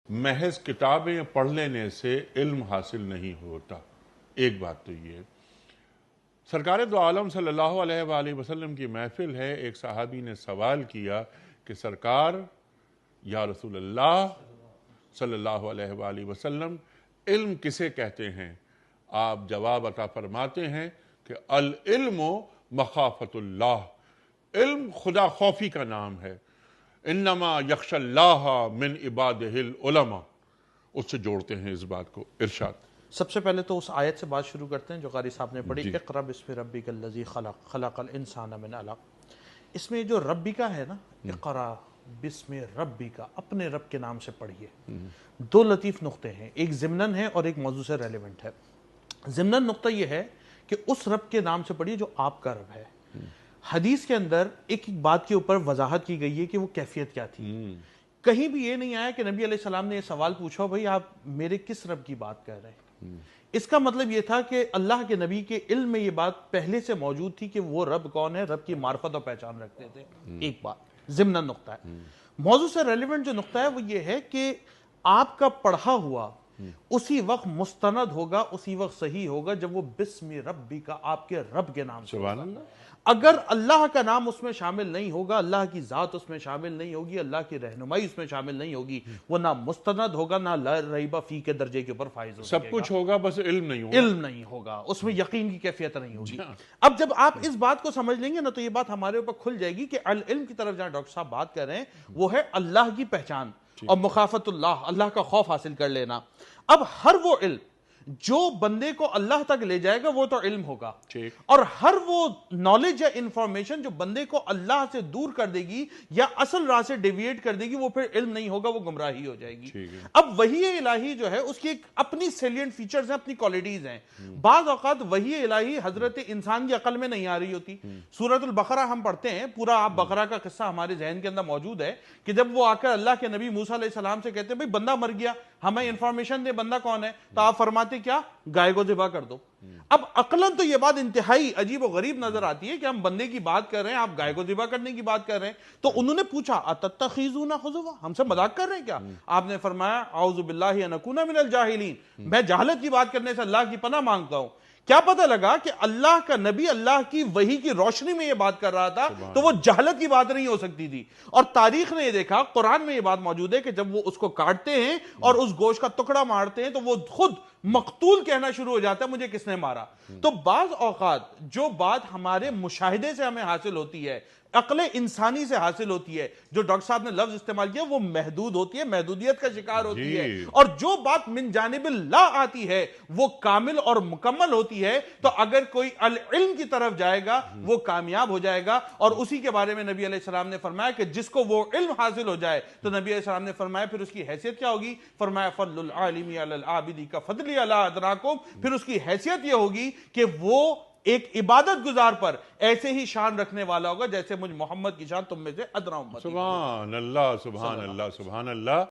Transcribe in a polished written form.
محض کتابیں پڑھ لینے سے علم حاصل نہیں ہوتا۔ ایک بات تو یہ سرکار دو عالم صلی اللہ علیہ وآلہ وسلم کی محفل ہے، ایک صحابی نے سوال کیا کہ سرکار یا رسول اللہ صلی اللہ علیہ وآلہ وسلم علم کسے کہتے ہیں؟ آپ جواب عطا فرماتے ہیں کہ العلم مخافت اللہ، علم خدا خوفی کا نام ہے۔ انما یخشى اللہ من عبادہ العلماء، اس سے جوڑتے ہیں اس بات کو۔ ارشاد۔ سب سے پہلے تو اس آیت سے بات شروع کرتے ہیں جو قاری صاحب نے پڑھی، اقرأ بسم ربک الذی خلق خلق الانسان من علق۔ اس میں جو ربی کا ہے نا، اقرأ بسم ربی کا، اپنے رب کے نام سے پڑھیے۔ دو لطیف نقطے ہیں، ایک ضمناً ہے اور ایک موضوع سے ریلیونٹ ہے۔ ضمناً نقطہ یہ ہے کہ اس رب کے نام سے پڑھیے جو آپ کا رب ہے۔ حدیث کے اندر ایک بات کے اوپر وضاحت کی گئی ہے کہ وہ کیفیت کیا تھی۔ کہیں بھی یہ نہیں آیا کہ نبی علیہ السلام نے یہ سوال پوچھا بھئی آپ میرے کس رب کی بات کر رہے ہیں۔ اس کا مطلب یہ تھا کہ اللہ کے نبی کے علم میں یہ بات پہلے سے موجود تھی کہ وہ رب کون ہے، رب کی معرفت اور پہچان رکھتے تھے۔ ایک بات ضمناً نقطہ ہے۔ موضوع سے ریلیونٹ جو نقطہ ہے وہ یہ ہے کہ آپ کا پڑھا ہوا اسی وقت مستند ہوگا، اسی وقت صحیح ہوگا جب وہ بسم ربی کا آپ کے رب کے نام سے ہوگا۔ اگر اللہ کا نام اس میں شامل نہیں ہوگا، اللہ کی ذات اس میں شامل نہیں ہوگی، اللہ کی رہنمائی اس میں شامل نہیں ہوگی، وہ نہ مستند ہوگا نہ لا ریب فی کے درجے کے اوپر فائز ہوگا۔ سب کچھ ہوگا بس علم نہیں ہوگا، علم نہیں ہوگا، اس میں یقین کی کیفیت نہیں ہوگی۔ اب جب آپ اس بات کو سمجھ لیں گے نا تو یہ بات ہمارے اوپر کھل جائے گی کہ علم کی طرف جہاں ڈاکٹر صاحب بات کر رہے ہیں وہ ہے اللہ کی پہچان اور مخافت اللہ، اللہ کا خوف حاصل کر لینا۔ اب ہر وہ علم جو بندے کو اللہ تک لے جائے گا وہ تو علم ہوگا، اور ہر وہ نالج یا انفارمیشن جو بندے کو اللہ سے دور کر دے گی یا اصل راہ سے ڈیویٹ کر دے گی وہ پھر علم نہیں ہوگا، وہ گمراہی ہو جائے گی۔ اب وحی الہی جو ہے اس کی ایک اپنی سیلینٹ فیچرز ہیں، اپنی کوالٹیز ہیں۔ بعض اوقات وحی الہی حضرت انسان کی عقل میں نہیں آ رہی ہوتی۔ سورۃ البقرہ ہم پڑھتے ہیں، پورا آپ بقرہ کا قصہ ہمارے ذہن کے اندر موجود ہے کہ جب وہ آ کر اللہ کے نبی موسیٰ علیہ السلام سے کہتے ہیں بھئی بندہ مر گیا، ہمیں انفارمیشن دے بندہ کون ہے، تو آپ فرماتے کیا؟ گائے کو ذبح کر دو۔ اب عقلاً تو یہ بات انتہائی عجیب و غریب نظر آتی ہے کہ ہم بندے کی بات کر رہے ہیں، آپ گائے کو ذبح کرنے کی بات کر رہے ہیں۔ تو انہوں نے پوچھا اتتخذون حضوا، ہم سے مذاق کر رہے ہیں کیا؟ آپ نے فرمایا اعوذ باللہ ان اکون من الجاہلین، میں جہالت کی بات کرنے سے اللہ کی پناہ مانگتا ہوں۔ کیا پتہ لگا کہ اللہ کا نبی اللہ کی وحی کی روشنی میں یہ بات کر رہا تھا تو وہ جہالت کی بات نہیں ہو سکتی تھی۔ اور تاریخ نے یہ دیکھا، قرآن میں یہ بات موجود ہے کہ جب وہ اس کو کاٹتے ہیں اور اس گوشت کا ٹکڑا مارتے ہیں تو وہ خود مقتول کہنا شروع ہو جاتا ہے مجھے کس نے مارا۔ تو بعض اوقات جو بات ہمارے مشاہدے سے ہمیں حاصل ہوتی ہے، عقل انسانی سے حاصل ہوتی ہے، جو ڈاکٹر صاحب نے لفظ استعمال کیا وہ محدود ہوتی ہے، محدودیت کا شکار ہوتی ہے، اور جو بات من جانب اللہ آتی ہے وہ کامل اور مکمل ہوتی ہے۔ تو اگر کوئی علم کی طرف جائے گا وہ کامیاب ہو جائے گا، اور اسی کے بارے میں نبی علیہ السلام نے فرمایا کہ جس کو وہ علم حاصل ہو جائے تو نبی علیہ السلام نے فرمایا پھر اس کی حیثیت کیا ہوگی؟ فرمایا فضل العالم علی العابد کا فضلی علی ادناکم، پھر اس کی حیثیت یہ ہوگی کہ وہ ایک عبادت گزار پر ایسے ہی شان رکھنے والا ہوگا جیسے مجھ محمد کی شان تم میں سے ادنا امت۔ سبحان اللہ سبحان اللہ سبحان اللہ۔